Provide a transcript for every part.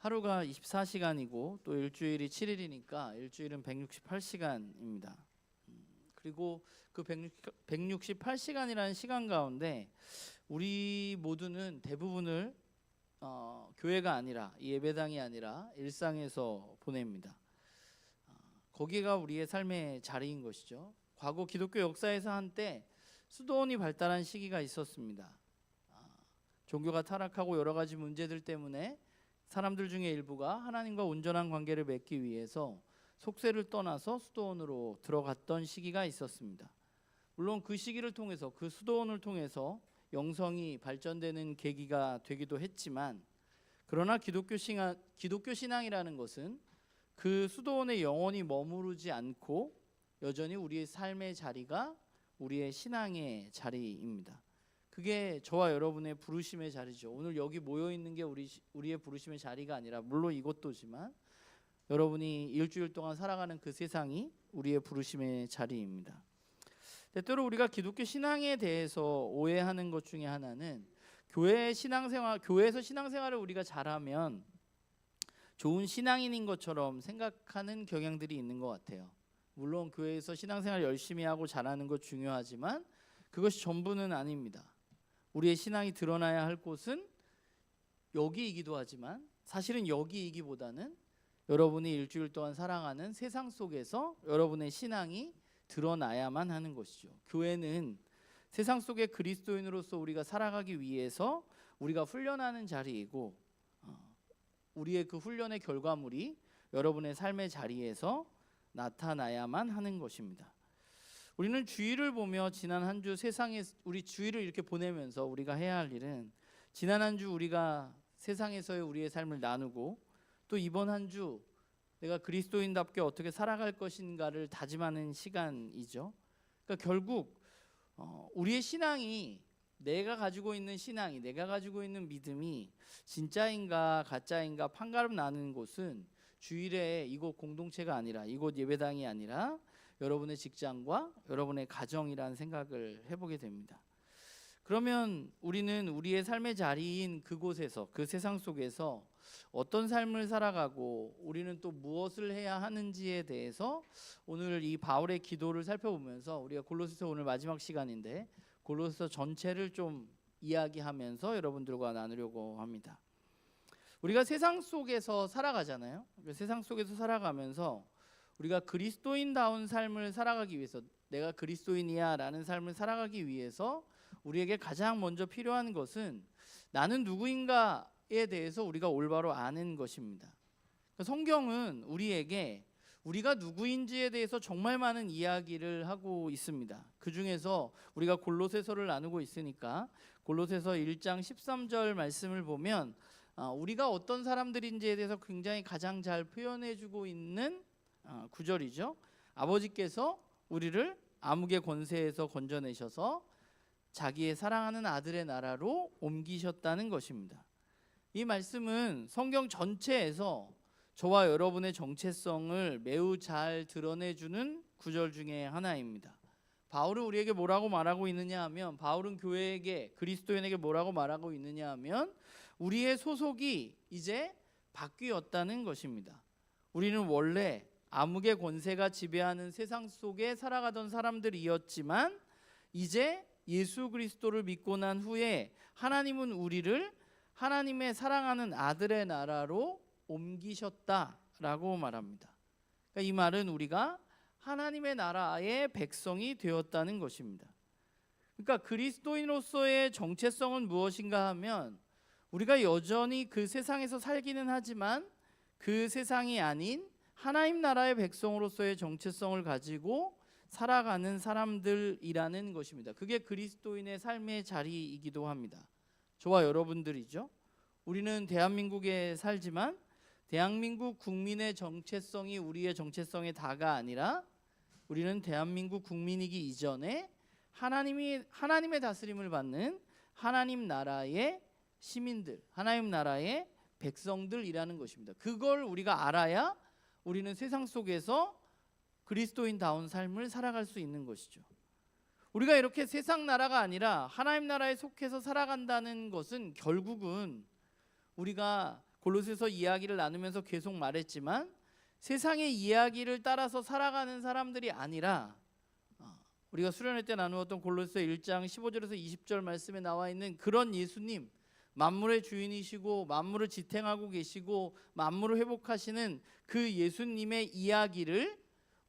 하루가 24시간이고 또 일주일이 7일이니까 일주일은 168시간입니다. 그리고 그 168시간이라는 시간 가운데 우리 모두는 대부분을 교회가 아니라 예배당이 아니라 일상에서 보냅니다. 거기가 우리의 삶의 자리인 것이죠. 과거 기독교 역사에서 한때 수도원이 발달한 시기가 있었습니다. 종교가 타락하고 여러 가지 문제들 때문에 사람들 중에 일부가 하나님과 온전한 관계를 맺기 위해서 속세를 떠나서 수도원으로 들어갔던 시기가 있었습니다. 물론 그 시기를 통해서 그 수도원을 통해서 영성이 발전되는 계기가 되기도 했지만, 그러나 기독교 신앙이라는 것은 그 수도원에 영원히 머무르지 않고 여전히 우리의 삶의 자리가 우리의 신앙의 자리입니다. 그게 저와 여러분의 부르심의 자리죠. 오늘 여기 모여 있는 게 우리의 부르심의 자리가 아니라, 물론 이것도지만 여러분이 일주일 동안 살아가는 그 세상이 우리의 부르심의 자리입니다. 때때로 우리가 기독교 신앙에 대해서 오해하는 것 중에 하나는 교회에서 신앙생활을 우리가 잘하면 좋은 신앙인인 것처럼 생각하는 경향들이 있는 것 같아요. 물론 교회에서 신앙생활 열심히 하고 잘하는 것 중요하지만 그것이 전부는 아닙니다. 우리의 신앙이 드러나야 할 곳은 여기이기도 하지만 사실은 여기이기보다는 여러분이 일주일 동안 살아가는 세상 속에서 여러분의 신앙이 드러나야만 하는 것이죠. 교회는 세상 속의 그리스도인으로서 우리가 살아가기 위해서 우리가 훈련하는 자리이고, 우리의 그 훈련의 결과물이 여러분의 삶의 자리에서 나타나야만 하는 것입니다. 우리는 주일을 보며 지난 한 주 세상에 우리 주일을 이렇게 보내면서 우리가 해야 할 일은 지난 한 주 우리가 세상에서의 우리의 삶을 나누고, 또 이번 한 주 내가 그리스도인답게 어떻게 살아갈 것인가를 다짐하는 시간이죠. 그러니까 결국 우리의 신앙이, 내가 가지고 있는 신앙이, 내가 가지고 있는 믿음이 진짜인가 가짜인가 판가름 나는 곳은 주일에 이곳 공동체가 아니라, 이곳 예배당이 아니라 여러분의 직장과 여러분의 가정이라는 생각을 해보게 됩니다. 그러면 우리는 우리의 삶의 자리인 그곳에서, 그 세상 속에서 어떤 삶을 살아가고 우리는 또 무엇을 해야 하는지에 대해서 오늘 이 바울의 기도를 살펴보면서, 우리가 골로새서 오늘 마지막 시간인데 골로새서 전체를 좀 이야기하면서 여러분들과 나누려고 합니다. 우리가 세상 속에서 살아가잖아요. 세상 속에서 살아가면서 우리가 그리스도인다운 삶을 살아가기 위해서, 내가 그리스도인이야 라는 삶을 살아가기 위해서 우리에게 가장 먼저 필요한 것은 나는 누구인가에 대해서 우리가 올바로 아는 것입니다. 성경은 우리에게 우리가 누구인지에 대해서 정말 많은 이야기를 하고 있습니다. 그 중에서 우리가 골로새서를 나누고 있으니까 골로새서 1장 13절 말씀을 보면 우리가 어떤 사람들인지에 대해서 굉장히 가장 잘 표현해주고 있는 구절이죠. 아버지께서 우리를 암흑의 권세에서 건져내셔서 자기의 사랑하는 아들의 나라로 옮기셨다는 것입니다. 이 말씀은 성경 전체에서 저와 여러분의 정체성을 매우 잘 드러내주는 구절 중에 하나입니다. 바울은 우리에게 뭐라고 말하고 있느냐 하면, 바울은 교회에게, 그리스도인에게 뭐라고 말하고 있느냐 하면 우리의 소속이 이제 바뀌었다는 것입니다. 우리는 원래 암흑의 권세가 지배하는 세상 속에 살아가던 사람들이었지만 이제 예수 그리스도를 믿고 난 후에 하나님은 우리를 하나님의 사랑하는 아들의 나라로 옮기셨다라고 말합니다. 그러니까 이 말은 우리가 하나님의 나라의 백성이 되었다는 것입니다. 그러니까 그리스도인으로서의 정체성은 무엇인가 하면, 우리가 여전히 그 세상에서 살기는 하지만 그 세상이 아닌 하나님 나라의 백성으로서의 정체성을 가지고 살아가는 사람들이라는 것입니다. 그게 그리스도인의 삶의 자리이기도 합니다. 저와 여러분들이죠. 우리는 대한민국에 살지만 대한민국 국민의 정체성이 우리의 정체성의 다가 아니라, 우리는 대한민국 국민이기 이전에 하나님의 다스림을 받는 하나님 나라의 시민들, 하나님 나라의 백성들이라는 것입니다. 그걸 우리가 알아야 우리는 세상 속에서 그리스도인다운 삶을 살아갈 수 있는 것이죠. 우리가 이렇게 세상 나라가 아니라 하나님 나라에 속해서 살아간다는 것은 결국은 우리가 골로새서 이야기를 나누면서 계속 말했지만 세상의 이야기를 따라서 살아가는 사람들이 아니라 우리가 수련회 때 나누었던 골로새 1장 15절에서 20절 말씀에 나와 있는 그런 예수님, 만물의 주인이시고 만물을 지탱하고 계시고 만물을 회복하시는 그 예수님의 이야기를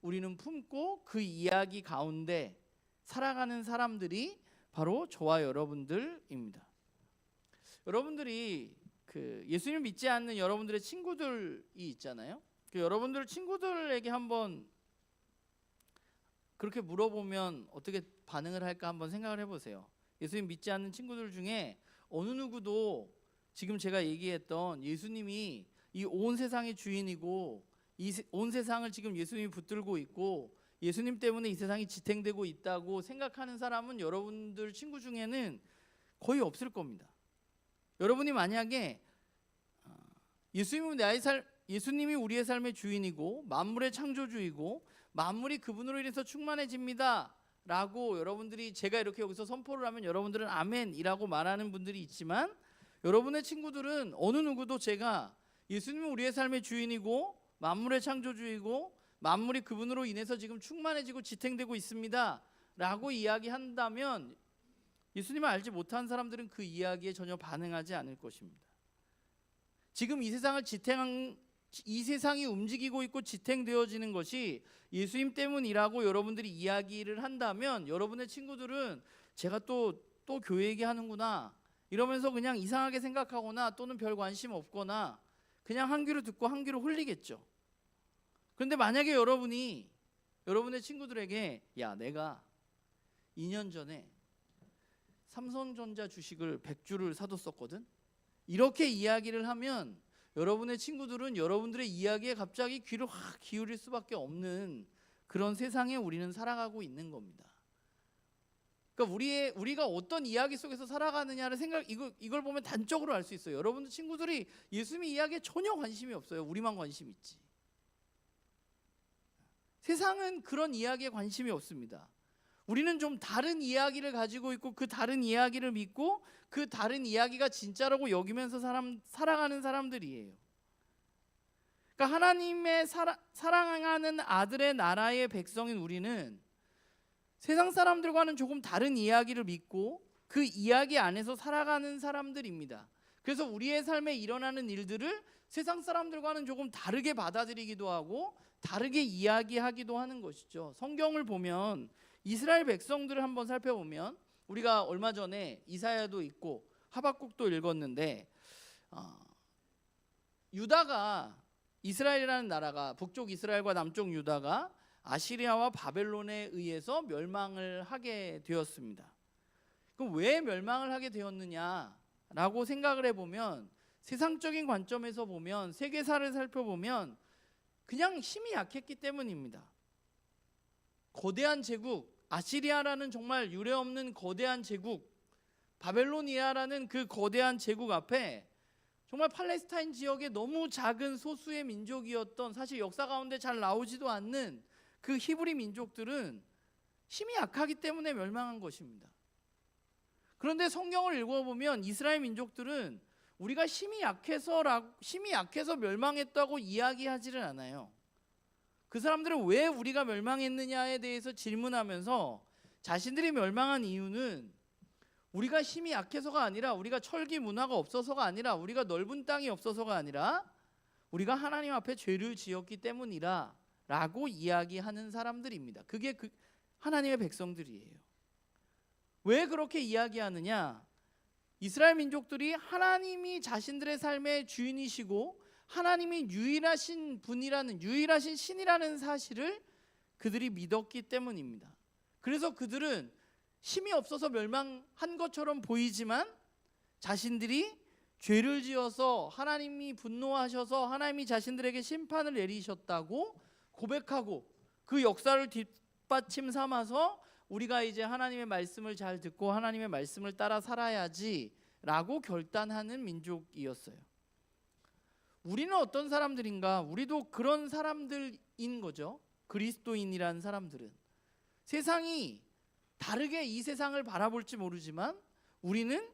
우리는 품고 그 이야기 가운데 살아가는 사람들이 바로 저와 여러분들입니다. 여러분들이 그 예수님 믿지 않는 여러분들의 친구들이 있잖아요. 그 여러분들 친구들에게 한번 그렇게 물어보면 어떻게 반응을 할까 한번 생각을 해보세요. 예수님 믿지 않는 친구들 중에 어느 누구도 지금 제가 얘기했던 예수님이 이 온 세상의 주인이고 이 온 세상을 지금 예수님이 붙들고 있고 예수님 때문에 이 세상이 지탱되고 있다고 생각하는 사람은 여러분들 친구 중에는 거의 없을 겁니다. 여러분이 만약에 예수님이 우리의 삶의 주인이고 만물의 창조주이고 만물이 그분으로 인해서 충만해집니다 라고 여러분들이 제가 이렇게 여기서 선포를 하면 여러분들은 아멘이라고 말하는 분들이 있지만 여러분의 친구들은 어느 누구도 제가 예수님은 우리의 삶의 주인이고 만물의 창조주이고 만물이 그분으로 인해서 지금 충만해지고 지탱되고 있습니다 라고 이야기한다면 예수님을 알지 못한 사람들은 그 이야기에 전혀 반응하지 않을 것입니다. 지금 이 세상이 움직이고 있고 지탱되어지는 것이 예수님 때문이라고 여러분들이 이야기를 한다면 여러분의 친구들은 제가 또 교회 얘기하는구나 이러면서 그냥 이상하게 생각하거나 또는 별 관심 없거나 그냥 한 귀로 듣고 한 귀로 흘리겠죠. 그런데 만약에 여러분이 여러분의 친구들에게 야 내가 2년 전에 삼성전자 주식을 100주를 사뒀었거든 이렇게 이야기를 하면 여러분의 친구들은 여러분들의 이야기에 갑자기 귀를 확 기울일 수밖에 없는 그런 세상에 우리는 살아가고 있는 겁니다. 그러니까 우리가 어떤 이야기 속에서 살아가느냐를 이걸 보면 단적으로 알 수 있어요. 여러분들 친구들이 예수님 이야기에 전혀 관심이 없어요. 우리만 관심 있지. 세상은 그런 이야기에 관심이 없습니다. 우리는 좀 다른 이야기를 가지고 있고 그 다른 이야기를 믿고 그 다른 이야기가 진짜라고 여기면서 살아가는 사람들이에요. 그러니까 하나님의 사랑하는 아들의 나라의 백성인 우리는 세상 사람들과는 조금 다른 이야기를 믿고 그 이야기 안에서 살아가는 사람들입니다. 그래서 우리의 삶에 일어나는 일들을 세상 사람들과는 조금 다르게 받아들이기도 하고 다르게 이야기하기도 하는 것이죠. 성경을 보면 이스라엘 백성들을 한번 살펴보면 우리가 얼마 전에 이사야도 있고 하박국도 읽었는데 유다가 이스라엘이라는 나라가 북쪽 이스라엘과 남쪽 유다가 아시리아와 바벨론에 의해서 멸망을 하게 되었습니다. 그럼 왜 멸망을 하게 되었느냐라고 생각을 해보면 세상적인 관점에서 보면 세계사를 살펴보면 그냥 힘이 약했기 때문입니다. 거대한 제국 아시리아라는 정말 유례없는 거대한 제국 바벨로니아라는 그 거대한 제국 앞에 정말 팔레스타인 지역의 너무 작은 소수의 민족이었던 사실 역사 가운데 잘 나오지도 않는 그 히브리 민족들은 힘이 약하기 때문에 멸망한 것입니다. 그런데 성경을 읽어보면 이스라엘 민족들은 우리가 힘이 약해서 멸망했다고 이야기하지를 않아요. 그 사람들은 왜 우리가 멸망했느냐에 대해서 질문하면서 자신들이 멸망한 이유는 우리가 힘이 약해서가 아니라 우리가 철기 문화가 없어서가 아니라 우리가 넓은 땅이 없어서가 아니라 우리가 하나님 앞에 죄를 지었기 때문이라 라고 이야기하는 사람들입니다. 그게 하나님의 백성들이에요. 왜 그렇게 이야기하느냐? 이스라엘 민족들이 하나님이 자신들의 삶의 주인이시고 하나님이 유일하신 분이라는 유일하신 신이라는 사실을 그들이 믿었기 때문입니다. 그래서 그들은 힘이 없어서 멸망한 것처럼 보이지만 자신들이 죄를 지어서 하나님이 분노하셔서 하나님이 자신들에게 심판을 내리셨다고 고백하고 그 역사를 뒷받침 삼아서 우리가 이제 하나님의 말씀을 잘 듣고 하나님의 말씀을 따라 살아야지라고 결단하는 민족이었어요. 우리는 어떤 사람들인가? 우리도 그런 사람들인 거죠. 그리스도인이라는 사람들은 세상이 다르게 이 세상을 바라볼지 모르지만 우리는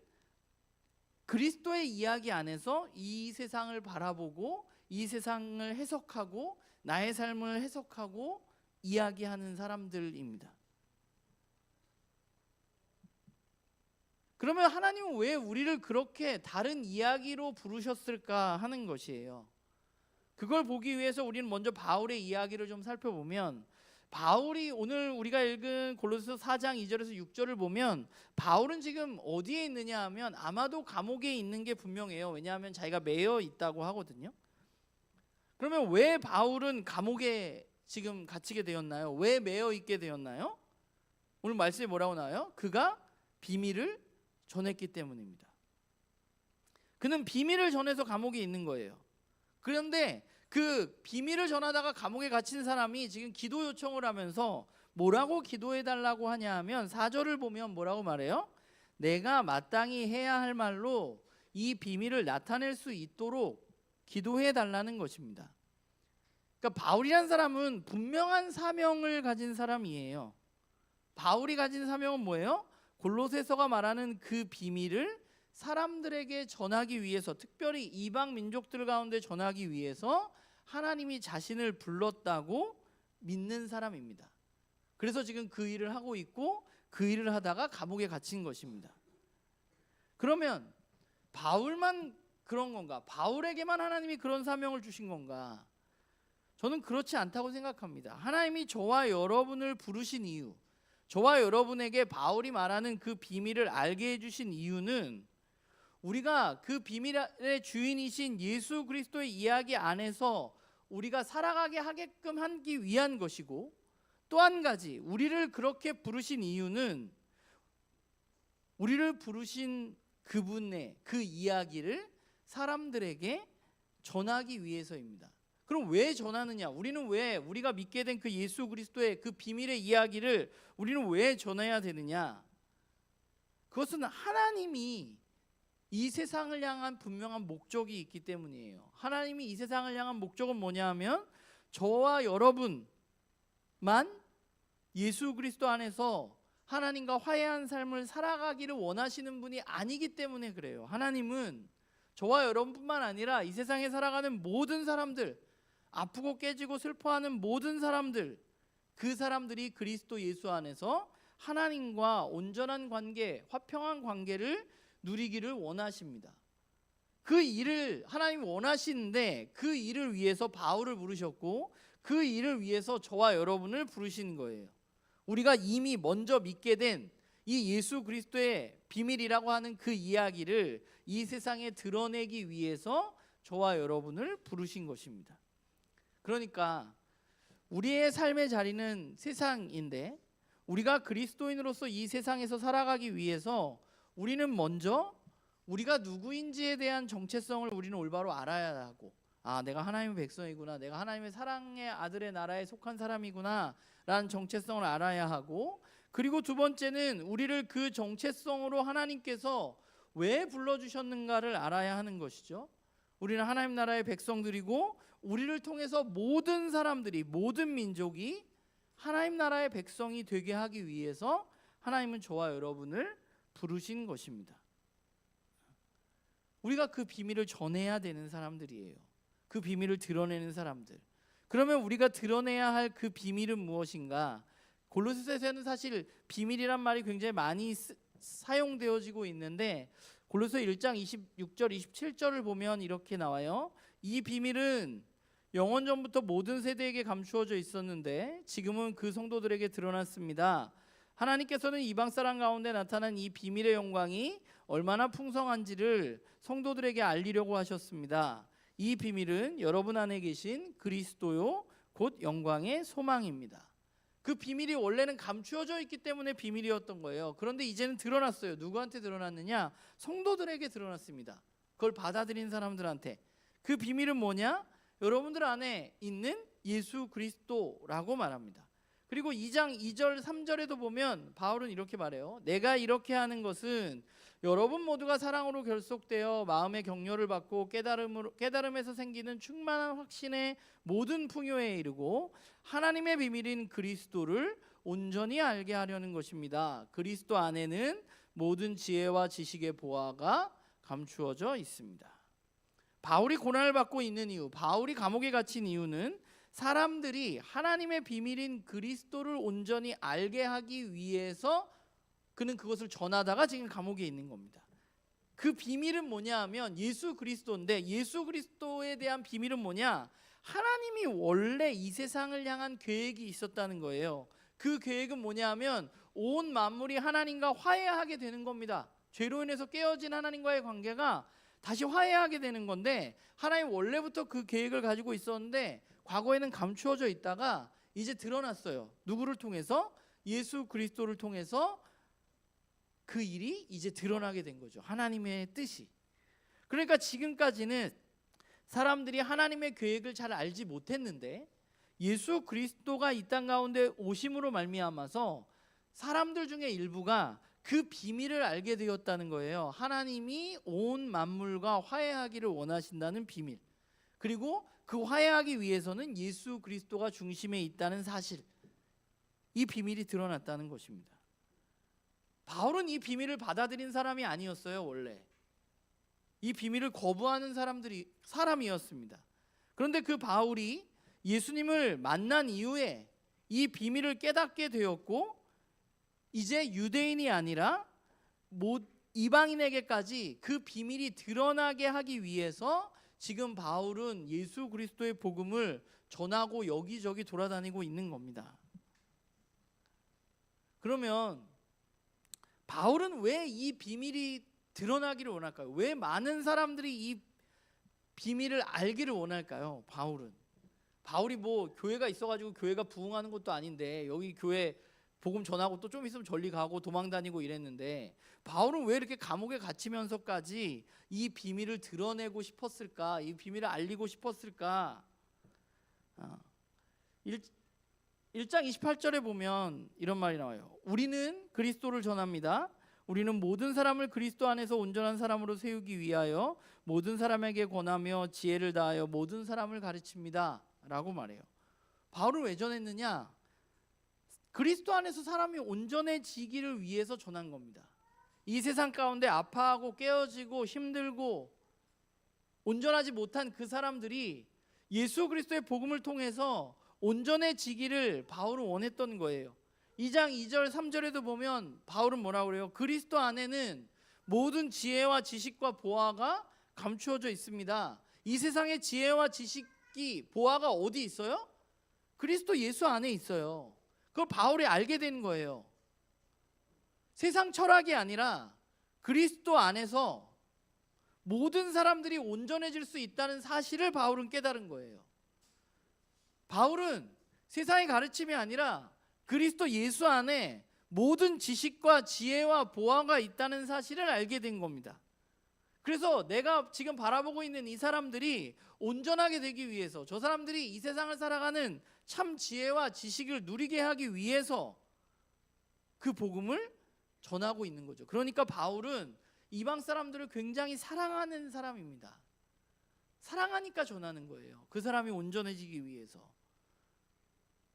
그리스도의 이야기 안에서 이 세상을 바라보고 이 세상을 해석하고 나의 삶을 해석하고 이야기하는 사람들입니다. 그러면 하나님은 왜 우리를 그렇게 다른 이야기로 부르셨을까 하는 것이에요. 그걸 보기 위해서 우리는 먼저 바울의 이야기를 좀 살펴보면, 바울이 오늘 우리가 읽은 골로새서 4장 2절에서 6절을 보면 바울은 지금 어디에 있느냐 하면 아마도 감옥에 있는 게 분명해요. 왜냐하면 자기가 매여 있다고 하거든요. 그러면 왜 바울은 감옥에 지금 갇히게 되었나요? 왜 매여 있게 되었나요? 오늘 말씀에 뭐라고 나와요? 그가 비밀을 전했기 때문입니다. 그는 비밀을 전해서 감옥에 있는 거예요. 그런데 그 비밀을 전하다가 감옥에 갇힌 사람이 지금 기도 요청을 하면서 뭐라고 기도해달라고 하냐 하면 4절을 보면 뭐라고 말해요? 내가 마땅히 해야 할 말로 이 비밀을 나타낼 수 있도록 기도해달라는 것입니다. 그러니까 바울이란 사람은 분명한 사명을 가진 사람이에요. 바울이 가진 사명은 뭐예요? 골로새서가 말하는 그 비밀을 사람들에게 전하기 위해서, 특별히 이방 민족들 가운데 전하기 위해서 하나님이 자신을 불렀다고 믿는 사람입니다. 그래서 지금 그 일을 하고 있고 그 일을 하다가 감옥에 갇힌 것입니다. 그러면 바울만 그런 건가? 바울에게만 하나님이 그런 사명을 주신 건가? 저는 그렇지 않다고 생각합니다. 하나님이 저와 여러분을 부르신 이유, 저와 여러분에게 바울이 말하는 그 비밀을 알게 해주신 이유는 우리가 그 비밀의 주인이신 예수 그리스도의 이야기 안에서 우리가 살아가게 하게끔 하기 위한 것이고, 또 한 가지 우리를 그렇게 부르신 이유는 우리를 부르신 그분의 그 이야기를 사람들에게 전하기 위해서입니다. 그럼 왜 전하느냐? 우리는 왜 우리가 믿게 된 그 예수 그리스도의 그 비밀의 이야기를 우리는 왜 전해야 되느냐? 그것은 하나님이 이 세상을 향한 분명한 목적이 있기 때문이에요. 하나님이 이 세상을 향한 목적은 뭐냐 하면 저와 여러분만 예수 그리스도 안에서 하나님과 화해한 삶을 살아가기를 원하시는 분이 아니기 때문에 그래요. 하나님은 저와 여러분뿐만 아니라 이 세상에 살아가는 모든 사람들, 아프고 깨지고 슬퍼하는 모든 사람들, 그 사람들이 그리스도 예수 안에서 하나님과 온전한 관계, 화평한 관계를 누리기를 원하십니다. 그 일을 하나님이 원하시는데 그 일을 위해서 바울을 부르셨고 그 일을 위해서 저와 여러분을 부르신 거예요. 우리가 이미 먼저 믿게 된 이 예수 그리스도의 비밀이라고 하는 그 이야기를 이 세상에 드러내기 위해서 저와 여러분을 부르신 것입니다. 그러니까 우리의 삶의 자리는 세상인데 우리가 그리스도인으로서 이 세상에서 살아가기 위해서 우리는 먼저 우리가 누구인지에 대한 정체성을 우리는 올바로 알아야 하고, 내가 하나님의 백성이구나, 내가 하나님의 사랑의 아들의 나라에 속한 사람이구나 라는 정체성을 알아야 하고, 그리고 두 번째는 우리를 그 정체성으로 하나님께서 왜 불러주셨는가를 알아야 하는 것이죠. 우리는 하나님 나라의 백성들이고 우리를 통해서 모든 사람들이, 모든 민족이 하나님 나라의 백성이 되게 하기 위해서 하나님은 저와 여러분을 부르신 것입니다. 우리가 그 비밀을 전해야 되는 사람들이에요. 그 비밀을 드러내는 사람들. 그러면 우리가 드러내야 할 그 비밀은 무엇인가? 골로새서에는 사실 비밀이란 말이 굉장히 많이 사용되어지고 있는데 골로새 1장 26절 27절을 보면 이렇게 나와요. 이 비밀은 영원 전부터 모든 세대에게 감추어져 있었는데 지금은 그 성도들에게 드러났습니다. 하나님께서는 이방 사람 가운데 나타난 이 비밀의 영광이 얼마나 풍성한지를 성도들에게 알리려고 하셨습니다. 이 비밀은 여러분 안에 계신 그리스도요 곧 영광의 소망입니다. 그 비밀이 원래는 감추어져 있기 때문에 비밀이었던 거예요. 그런데 이제는 드러났어요. 누구한테 드러났느냐? 성도들에게 드러났습니다. 그걸 받아들인 사람들한테. 그 비밀은 뭐냐? 여러분들 안에 있는 예수 그리스도라고 말합니다. 그리고 2장 2절 3절에도 보면 바울은 이렇게 말해요. 내가 이렇게 하는 것은 여러분 모두가 사랑으로 결속되어 마음의 격려를 받고 깨달음에서 생기는 충만한 확신의 모든 풍요에 이르고 하나님의 비밀인 그리스도를 온전히 알게 하려는 것입니다. 그리스도 안에는 모든 지혜와 지식의 보화가 감추어져 있습니다. 바울이 고난을 받고 있는 이유, 바울이 감옥에 갇힌 이유는 사람들이 하나님의 비밀인 그리스도를 온전히 알게 하기 위해서 그는 그것을 전하다가 지금 감옥에 있는 겁니다. 그 비밀은 뭐냐 하면 예수 그리스도인데, 예수 그리스도에 대한 비밀은 뭐냐? 하나님이 원래 이 세상을 향한 계획이 있었다는 거예요. 그 계획은 뭐냐 하면 온 만물이 하나님과 화해하게 되는 겁니다. 죄로 인해서 깨어진 하나님과의 관계가 다시 화해하게 되는 건데, 하나님 원래부터 그 계획을 가지고 있었는데 과거에는 감추어져 있다가 이제 드러났어요. 누구를 통해서? 예수 그리스도를 통해서 그 일이 이제 드러나게 된 거죠. 하나님의 뜻이. 그러니까 지금까지는 사람들이 하나님의 계획을 잘 알지 못했는데 예수 그리스도가 이 땅 가운데 오심으로 말미암아서 사람들 중에 일부가 그 비밀을 알게 되었다는 거예요. 하나님이 온 만물과 화해하기를 원하신다는 비밀, 그리고 그 화해하기 위해서는 예수 그리스도가 중심에 있다는 사실, 이 비밀이 드러났다는 것입니다. 바울은 이 비밀을 받아들인 사람이 아니었어요. 원래 이 비밀을 거부하는 사람이었습니다. 그런데 그 바울이 예수님을 만난 이후에 이 비밀을 깨닫게 되었고, 이제 유대인이 아니라 이방인에게까지 그 비밀이 드러나게 하기 위해서 지금 바울은 예수 그리스도의 복음을 전하고 여기저기 돌아다니고 있는 겁니다. 그러면 바울은 왜 이 비밀이 드러나기를 원할까요? 왜 많은 사람들이 이 비밀을 알기를 원할까요? 바울이 뭐 교회가 있어가지고 교회가 부흥하는 것도 아닌데, 여기 교회 복음 전하고 또 좀 있으면 전리 가고 도망 다니고 이랬는데, 바울은 왜 이렇게 감옥에 갇히면서까지 이 비밀을 드러내고 싶었을까? 이 비밀을 알리고 싶었을까? 1장 28절에 보면 이런 말이 나와요. 우리는 그리스도를 전합니다. 우리는 모든 사람을 그리스도 안에서 온전한 사람으로 세우기 위하여 모든 사람에게 권하며 지혜를 다하여 모든 사람을 가르칩니다 라고 말해요. 바울은 왜 전했느냐? 그리스도 안에서 사람이 온전해지기를 위해서 전한 겁니다. 이 세상 가운데 아파하고 깨어지고 힘들고 온전하지 못한 그 사람들이 예수 그리스도의 복음을 통해서 온전해지기를 바울은 원했던 거예요. 2장 2절 3절에도 보면 바울은 뭐라고 그래요? 그리스도 안에는 모든 지혜와 지식과 보화가 감추어져 있습니다. 이 세상의 지혜와 지식이, 보화가 어디 있어요? 그리스도 예수 안에 있어요. 그걸 바울이 알게 된 거예요. 세상 철학이 아니라 그리스도 안에서 모든 사람들이 온전해질 수 있다는 사실을 바울은 깨달은 거예요. 바울은 세상의 가르침이 아니라 그리스도 예수 안에 모든 지식과 지혜와 보화가 있다는 사실을 알게 된 겁니다. 그래서 내가 지금 바라보고 있는 이 사람들이 온전하게 되기 위해서, 저 사람들이 이 세상을 살아가는 참 지혜와 지식을 누리게 하기 위해서 그 복음을 전하고 있는 거죠. 그러니까 바울은 이방 사람들을 굉장히 사랑하는 사람입니다. 사랑하니까 전하는 거예요. 그 사람이 온전해지기 위해서,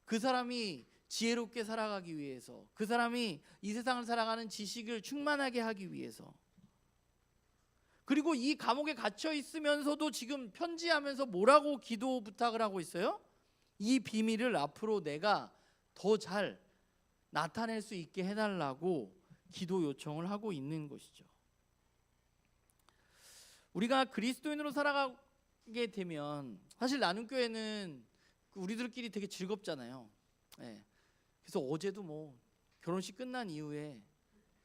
그 사람이 지혜롭게 살아가기 위해서, 그 사람이 이 세상을 살아가는 지식을 충만하게 하기 위해서. 그리고 이 감옥에 갇혀 있으면서도 지금 편지하면서 뭐라고 기도 부탁을 하고 있어요? 이 비밀을 앞으로 내가 더 잘 나타낼 수 있게 해달라고 기도 요청을 하고 있는 것이죠. 우리가 그리스도인으로 살아가게 되면 사실 나눔교회는 우리들끼리 되게 즐겁잖아요. 네. 그래서 어제도 뭐 결혼식 끝난 이후에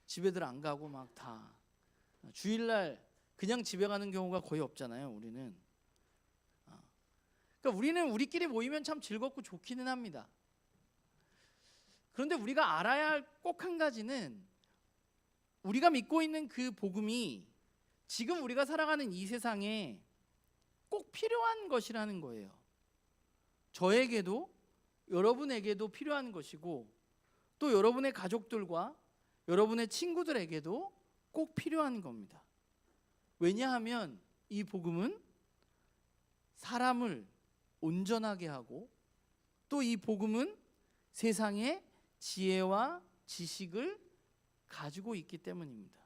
집에들 안 가고 막 다 주일날 그냥 집에 가는 경우가 거의 없잖아요. 우리는. 그러니까 우리는 우리끼리 모이면 참 즐겁고 좋기는 합니다. 그런데 우리가 알아야 할 꼭 한 가지는, 우리가 믿고 있는 그 복음이 지금 우리가 살아가는 이 세상에 꼭 필요한 것이라는 거예요. 저에게도 여러분에게도 필요한 것이고, 또 여러분의 가족들과 여러분의 친구들에게도 꼭 필요한 겁니다. 왜냐하면 이 복음은 사람을 온전하게 하고, 또 이 복음은 세상의 지혜와 지식을 가지고 있기 때문입니다.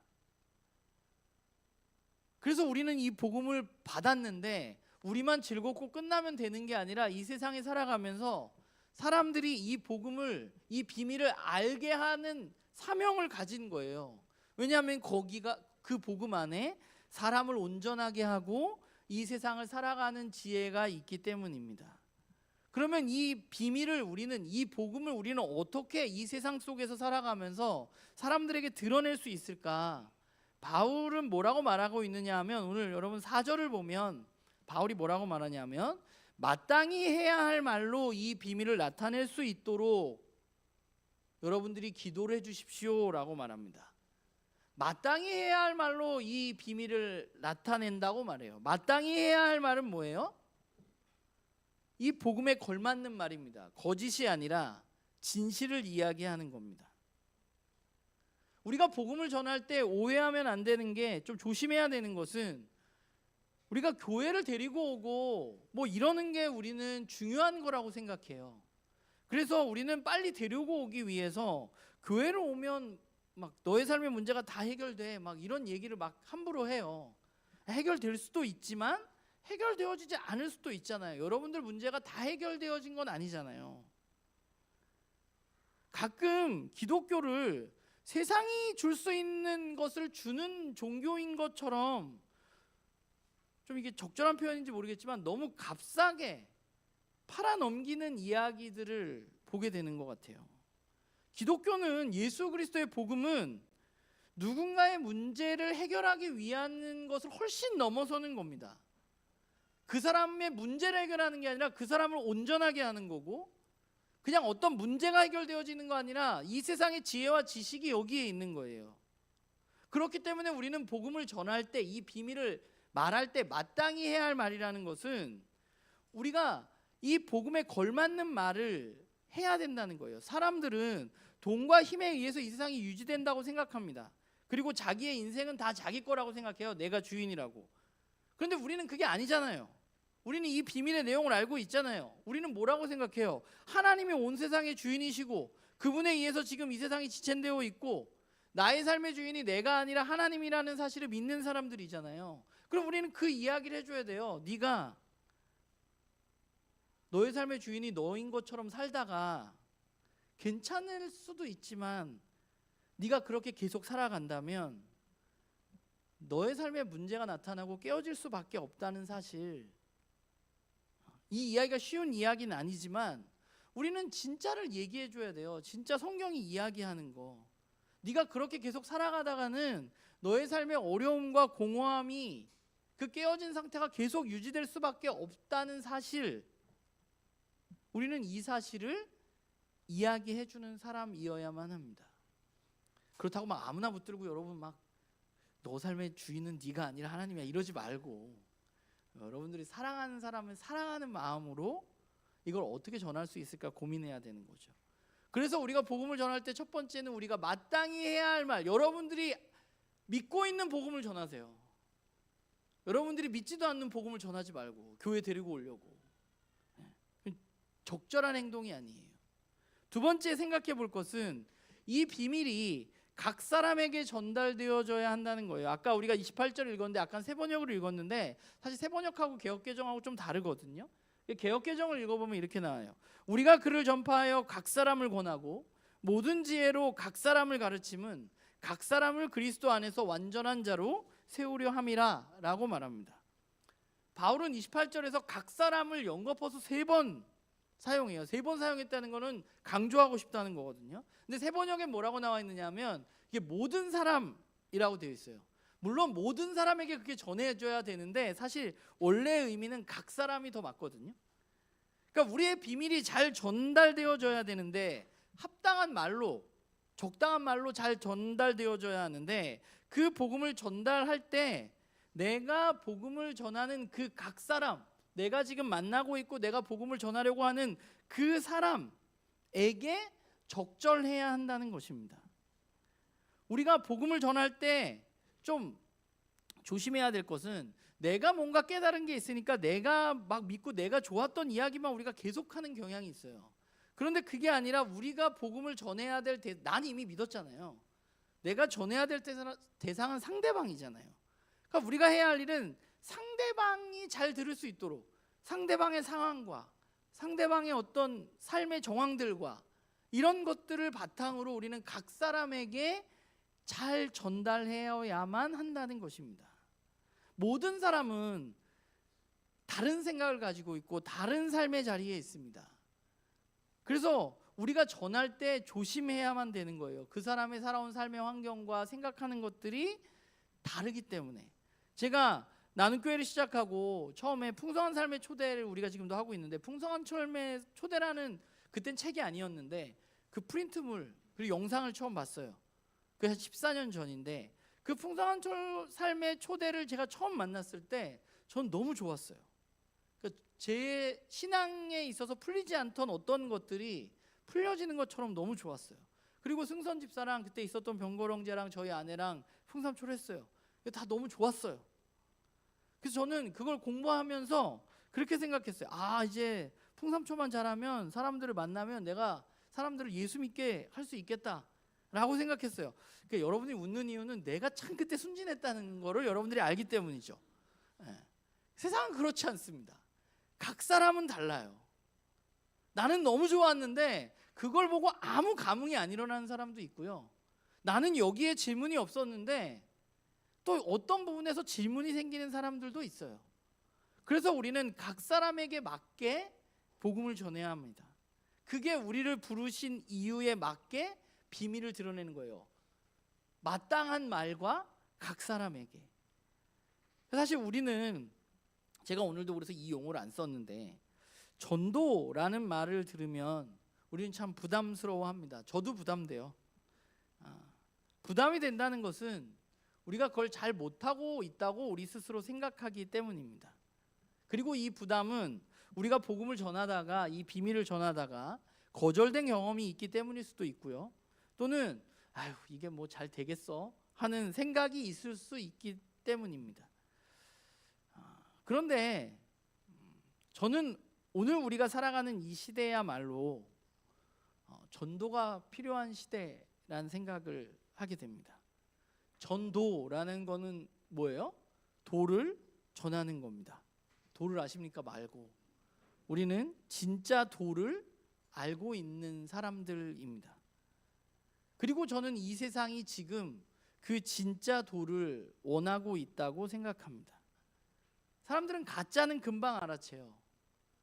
그래서 우리는 이 복음을 받았는데 우리만 즐겁고 끝나면 되는 게 아니라 이 세상에 살아가면서 사람들이 이 복음을, 이 비밀을 알게 하는 사명을 가진 거예요. 왜냐하면 거기가, 그 복음 안에 사람을 온전하게 하고 이 세상을 살아가는 지혜가 있기 때문입니다. 그러면 이 비밀을 우리는, 이 복음을 우리는 어떻게 이 세상 속에서 살아가면서 사람들에게 드러낼 수 있을까? 바울은 뭐라고 말하고 있느냐 하면, 오늘 여러분 4절을 보면 바울이 뭐라고 말하냐면, 마땅히 해야 할 말로 이 비밀을 나타낼 수 있도록 여러분들이 기도를 해주십시오 라고 말합니다. 마땅히 해야 할 말로 이 비밀을 나타낸다고 말해요. 마땅히 해야 할 말은 뭐예요? 이 복음에 걸맞는 말입니다. 거짓이 아니라 진실을 이야기하는 겁니다. 우리가 복음을 전할 때 오해하면 안 되는 게, 좀 조심해야 되는 것은, 우리가 교회를 데리고 오고 뭐 이러는 게 우리는 중요한 거라고 생각해요. 그래서 우리는 빨리 데리고 오기 위해서 교회를 오면 막 너의 삶의 문제가 다 해결돼, 막 이런 얘기를 막 함부로 해요. 해결될 수도 있지만 해결되어지지 않을 수도 있잖아요. 여러분들 문제가 다 해결되어진 건 아니잖아요. 가끔 기독교를 세상이 줄 수 있는 것을 주는 종교인 것처럼, 좀 이게 적절한 표현인지 모르겠지만 너무 값싸게 팔아넘기는 이야기들을 보게 되는 것 같아요. 기독교는, 예수 그리스도의 복음은 누군가의 문제를 해결하기 위한 것을 훨씬 넘어서는 겁니다. 그 사람의 문제를 해결하는 게 아니라 그 사람을 온전하게 하는 거고, 그냥 어떤 문제가 해결되어지는 거 아니라 이 세상의 지혜와 지식이 여기에 있는 거예요. 그렇기 때문에 우리는 복음을 전할 때, 이 비밀을 말할 때 마땅히 해야 할 말이라는 것은, 우리가 이 복음에 걸맞는 말을 해야 된다는 거예요. 사람들은 돈과 힘에 의해서 이 세상이 유지된다고 생각합니다. 그리고 자기의 인생은 다 자기 거라고 생각해요. 내가 주인이라고. 그런데 우리는 그게 아니잖아요. 우리는 이 비밀의 내용을 알고 있잖아요. 우리는 뭐라고 생각해요? 하나님이 온 세상의 주인이시고 그분에 의해서 지금 이 세상이 지체되어 있고, 나의 삶의 주인이 내가 아니라 하나님이라는 사실을 믿는 사람들이잖아요. 그럼 우리는 그 이야기를 해줘야 돼요. 네가 너의 삶의 주인이 너인 것처럼 살다가 괜찮을 수도 있지만, 네가 그렇게 계속 살아간다면 너의 삶에 문제가 나타나고 깨어질 수밖에 없다는 사실. 이 이야기가 쉬운 이야기는 아니지만 우리는 진짜를 얘기해 줘야 돼요. 진짜 성경이 이야기하는 거. 네가 그렇게 계속 살아가다가는 너의 삶의 어려움과 공허함이, 그 깨어진 상태가 계속 유지될 수밖에 없다는 사실. 우리는 이 사실을 이야기해 주는 사람이어야만 합니다. 그렇다고 막 아무나 붙들고 여러분 막 너 삶의 주인은 네가 아니라 하나님이야 이러지 말고, 여러분들이 사랑하는 사람을 사랑하는 마음으로 이걸 어떻게 전할 수 있을까 고민해야 되는 거죠. 그래서 우리가 복음을 전할 때 첫 번째는 우리가 마땅히 해야 할 말, 여러분들이 믿고 있는 복음을 전하세요. 여러분들이 믿지도 않는 복음을 전하지 말고 교회 데리고 오려고. 적절한 행동이 아니에요. 두 번째 생각해 볼 것은, 이 비밀이 각 사람에게 전달되어져야 한다는 거예요. 아까 우리가 28절을 읽었는데 약간 세번역으로 읽었는데 사실 세번역하고 개역개정하고 좀 다르거든요. 개역개정을 읽어보면 이렇게 나와요. 우리가 그를 전파하여 각 사람을 권하고 모든 지혜로 각 사람을 가르침은 각 사람을 그리스도 안에서 완전한 자로 세우려 함이라 라고 말합니다. 바울은 28절에서 각 사람을 연거퍼서 3번 사용해요. 3번 사용했다는 거는 강조하고 싶다는 거거든요. 근데 세번역에 뭐라고 나와 있느냐 하면 이게 모든 사람이라고 되어 있어요. 물론 모든 사람에게 그게 전해줘야 되는데 사실 원래의 의미는 각 사람이 더 맞거든요. 그러니까 우리의 비밀이 잘 전달되어져야 되는데, 합당한 말로, 적당한 말로 잘 전달되어져야 하는데, 그 복음을 전달할 때 내가 복음을 전하는 그 각 사람, 내가 지금 만나고 있고 내가 복음을 전하려고 하는 그 사람에게 적절해야 한다는 것입니다. 우리가 복음을 전할 때 좀 조심해야 될 것은, 내가 뭔가 깨달은 게 있으니까 내가 막 믿고 내가 좋았던 이야기만 우리가 계속하는 경향이 있어요. 그런데 그게 아니라 우리가 복음을 전해야 될 난 이미 믿었잖아요. 내가 전해야 될 대상은 상대방이잖아요. 그러니까 우리가 해야 할 일은 상대방이 잘 들을 수 있도록 상대방의 상황과 상대방의 어떤 삶의 정황들과 이런 것들을 바탕으로 우리는 각 사람에게 잘 전달해야만 한다는 것입니다. 모든 사람은 다른 생각을 가지고 있고 다른 삶의 자리에 있습니다. 그래서 우리가 전할 때 조심해야만 되는 거예요. 그 사람의 살아온 삶의 환경과 생각하는 것들이 다르기 때문에. 제가 나눔교회를 시작하고 처음에 풍성한 삶의 초대를 우리가 지금도 하고 있는데, 풍성한 삶의 초대라는 그땐 책이 아니었는데 그 프린트물 그리고 영상을 처음 봤어요. 그게 14년 전인데, 그 풍성한 삶의 초대를 제가 처음 만났을 때 전 너무 좋았어요. 제 신앙에 있어서 풀리지 않던 어떤 것들이 풀려지는 것처럼 너무 좋았어요. 그리고 승선 집사랑 그때 있었던 병걸 형제랑 저희 아내랑 풍삼초를 했어요. 다 너무 좋았어요. 그래서 저는 그걸 공부하면서 그렇게 생각했어요. 아, 이제 풍삼초만 잘하면 사람들을 만나면 내가 사람들을 예수 믿게 할 수 있겠다라고 생각했어요. 그러니까 여러분이 웃는 이유는 내가 참 그때 순진했다는 거를 여러분들이 알기 때문이죠. 세상은 그렇지 않습니다. 각 사람은 달라요. 나는 너무 좋았는데 그걸 보고 아무 감흥이 안 일어나는 사람도 있고요. 나는 여기에 질문이 없었는데 또 어떤 부분에서 질문이 생기는 사람들도 있어요. 그래서 우리는 각 사람에게 맞게 복음을 전해야 합니다. 그게 우리를 부르신 이유에 맞게 비밀을 드러내는 거예요. 마땅한 말과 각 사람에게. 사실 우리는, 제가 오늘도 그래서 이 용어를 안 썼는데, 전도라는 말을 들으면 우리는 참 부담스러워합니다. 저도 부담돼요. 부담이 된다는 것은 우리가 그걸 잘 못하고 있다고 우리 스스로 생각하기 때문입니다. 그리고 이 부담은 우리가 복음을 전하다가, 이 비밀을 전하다가 거절된 경험이 있기 때문일 수도 있고요. 또는 아유, 이게 뭐 잘 되겠어 하는 생각이 있을 수 있기 때문입니다. 그런데 저는 오늘 우리가 살아가는 이 시대야말로 전도가 필요한 시대라는 생각을 하게 됩니다. 전도라는 거는 뭐예요? 도를 전하는 겁니다. 도를 아십니까? 말고 우리는 진짜 도를 알고 있는 사람들입니다. 그리고 저는 이 세상이 지금 그 진짜 도를 원하고 있다고 생각합니다. 사람들은 가짜는 금방 알아채요.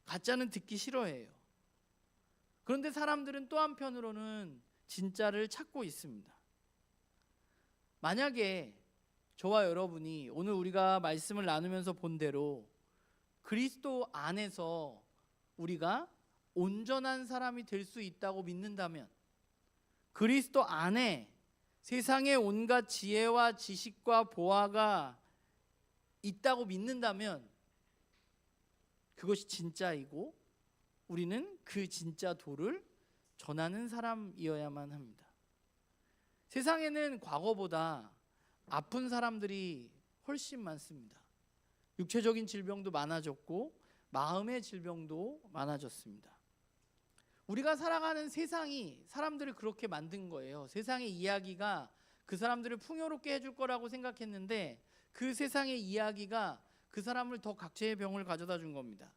가짜는 듣기 싫어해요. 그런데 사람들은 또 한편으로는 진짜를 찾고 있습니다. 만약에 저와 여러분이 오늘 우리가 말씀을 나누면서 본 대로 그리스도 안에서 우리가 온전한 사람이 될 수 있다고 믿는다면, 그리스도 안에 세상의 온갖 지혜와 지식과 보화가 있다고 믿는다면 그것이 진짜이고 우리는 그 진짜 도를 전하는 사람이어야만 합니다. 세상에는 과거보다 아픈 사람들이 훨씬 많습니다. 육체적인 질병도 많아졌고 마음의 질병도 많아졌습니다. 우리가 살아가는 세상이 사람들을 그렇게 만든 거예요. 세상의 이야기가 그 사람들을 풍요롭게 해줄 거라고 생각했는데 그 세상의 이야기가 그 사람을 더 각체의 병을 가져다 준 겁니다.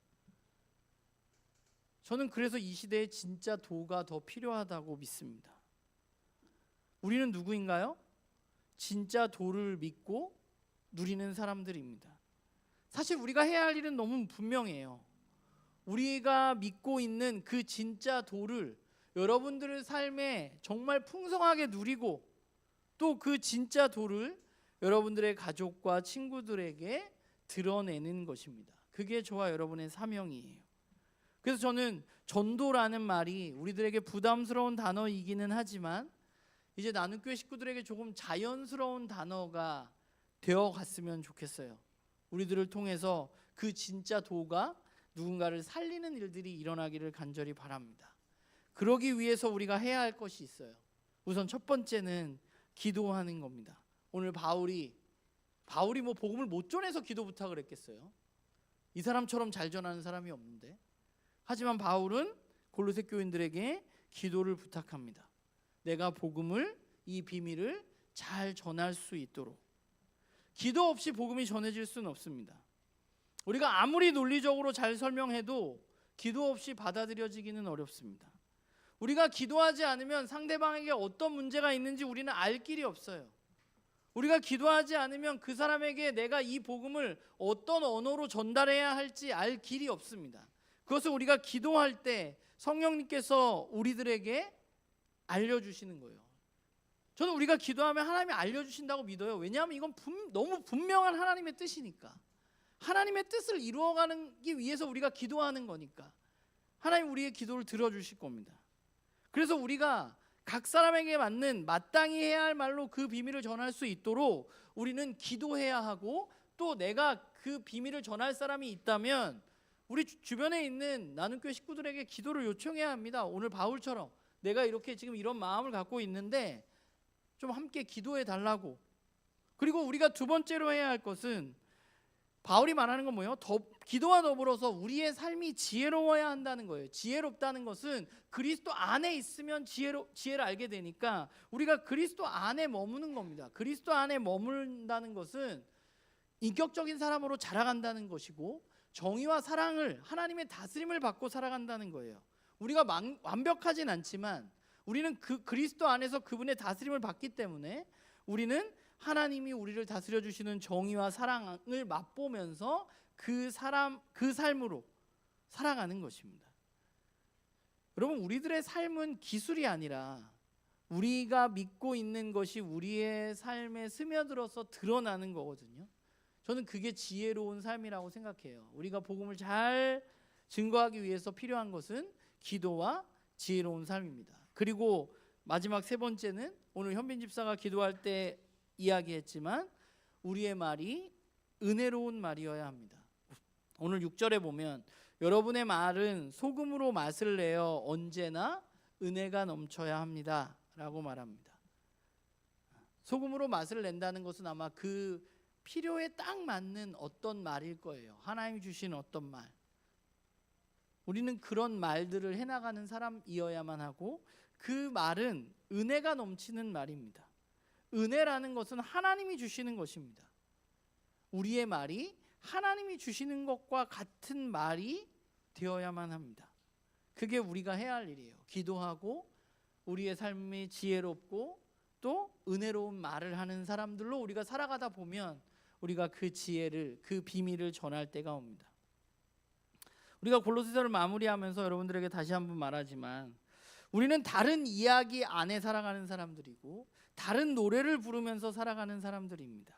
저는 그래서 이 시대에 진짜 도가 더 필요하다고 믿습니다. 우리는 누구인가요? 진짜 도를 믿고 누리는 사람들입니다. 사실 우리가 해야 할 일은 너무 분명해요. 우리가 믿고 있는 그 진짜 도를 여러분들의 삶에 정말 풍성하게 누리고 또 그 진짜 도를 여러분들의 가족과 친구들에게 드러내는 것입니다. 그게 저와 여러분의 사명이에요. 그래서 저는 전도라는 말이 우리들에게 부담스러운 단어이기는 하지만 이제 나눔교회 식구들에게 조금 자연스러운 단어가 되어 갔으면 좋겠어요. 우리들을 통해서 그 진짜 도가 누군가를 살리는 일들이 일어나기를 간절히 바랍니다. 그러기 위해서 우리가 해야 할 것이 있어요. 우선 첫 번째는 기도하는 겁니다. 오늘 바울이 뭐 복음을 못 전해서 기도 부탁을 했겠어요? 이 사람처럼 잘 전하는 사람이 없는데. 하지만 바울은 골로새 교인들에게 기도를 부탁합니다. 내가 복음을, 이 비밀을 잘 전할 수 있도록. 기도 없이 복음이 전해질 수는 없습니다. 우리가 아무리 논리적으로 잘 설명해도 기도 없이 받아들여지기는 어렵습니다. 우리가 기도하지 않으면 상대방에게 어떤 문제가 있는지 우리는 알 길이 없어요. 우리가 기도하지 않으면 그 사람에게 내가 이 복음을 어떤 언어로 전달해야 할지 알 길이 없습니다. 그것을 우리가 기도할 때 성령님께서 우리들에게 알려주시는 거예요. 저는 우리가 기도하면 하나님이 알려주신다고 믿어요. 왜냐하면 이건 너무 분명한 하나님의 뜻이니까. 하나님의 뜻을 이루어가기 위해서 우리가 기도하는 거니까 하나님 우리의 기도를 들어주실 겁니다. 그래서 우리가 각 사람에게 맞는 마땅히 해야 할 말로 그 비밀을 전할 수 있도록 우리는 기도해야 하고, 또 내가 그 비밀을 전할 사람이 있다면 우리 주변에 있는 나눔교회 식구들에게 기도를 요청해야 합니다. 오늘 바울처럼 내가 이렇게 지금 이런 마음을 갖고 있는데 좀 함께 기도해 달라고. 그리고 우리가 두 번째로 해야 할 것은, 바울이 말하는 건 뭐예요? 기도와 더불어서 우리의 삶이 지혜로워야 한다는 거예요. 지혜롭다는 것은 그리스도 안에 있으면 지혜를 알게 되니까 우리가 그리스도 안에 머무는 겁니다. 그리스도 안에 머문다는 것은 인격적인 사람으로 자라간다는 것이고, 정의와 사랑을, 하나님의 다스림을 받고 살아간다는 거예요. 우리가 완벽하진 않지만 우리는 그리스도 안에서 그분의 다스림을 받기 때문에 우리는 하나님이 우리를 다스려 주시는 정의와 사랑을 맛보면서 그 삶으로 살아가는 것입니다. 여러분, 우리들의 삶은 기술이 아니라 우리가 믿고 있는 것이 우리의 삶에 스며들어서 드러나는 거거든요. 저는 그게 지혜로운 삶이라고 생각해요. 우리가 복음을 잘 증거하기 위해서 필요한 것은 기도와 지혜로운 삶입니다. 그리고 마지막 세 번째는, 오늘 현빈 집사가 기도할 때 이야기했지만 우리의 말이 은혜로운 말이어야 합니다. 오늘 6절에 보면 여러분의 말은 소금으로 맛을 내어 언제나 은혜가 넘쳐야 합니다 라고 말합니다. 소금으로 맛을 낸다는 것은 아마 그 필요에 딱 맞는 어떤 말일 거예요. 하나님이 주신 어떤 말. 우리는 그런 말들을 해나가는 사람이어야만 하고, 그 말은 은혜가 넘치는 말입니다. 은혜라는 것은 하나님이 주시는 것입니다. 우리의 말이 하나님이 주시는 것과 같은 말이 되어야만 합니다. 그게 우리가 해야 할 일이에요. 기도하고 우리의 삶이 지혜롭고 또 은혜로운 말을 하는 사람들로 우리가 살아가다 보면 우리가 그 지혜를, 그 비밀을 전할 때가 옵니다. 우리가 골로새서를 마무리하면서 여러분들에게 다시 한번 말하지만, 우리는 다른 이야기 안에 살아가는 사람들이고 다른 노래를 부르면서 살아가는 사람들입니다.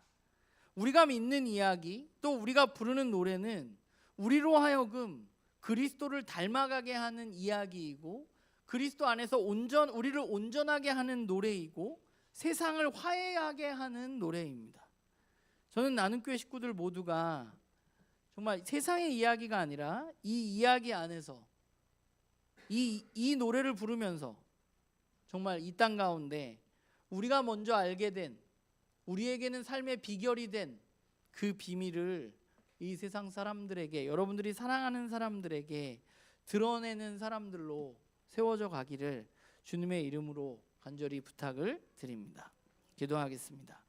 우리가 믿는 이야기, 또 우리가 부르는 노래는 우리로 하여금 그리스도를 닮아가게 하는 이야기이고, 그리스도 안에서 우리를 온전하게 하는 노래이고, 세상을 화해하게 하는 노래입니다. 저는 나눔교회 식구들 모두가 정말 세상의 이야기가 아니라 이 이야기 안에서 이 노래를 부르면서 정말 이 땅 가운데 우리가 먼저 알게 된, 우리에게는 삶의 비결이 된 그 비밀을 이 세상 사람들에게, 여러분들이 사랑하는 사람들에게 드러내는 사람들로 세워져 가기를 주님의 이름으로 간절히 부탁을 드립니다. 기도하겠습니다.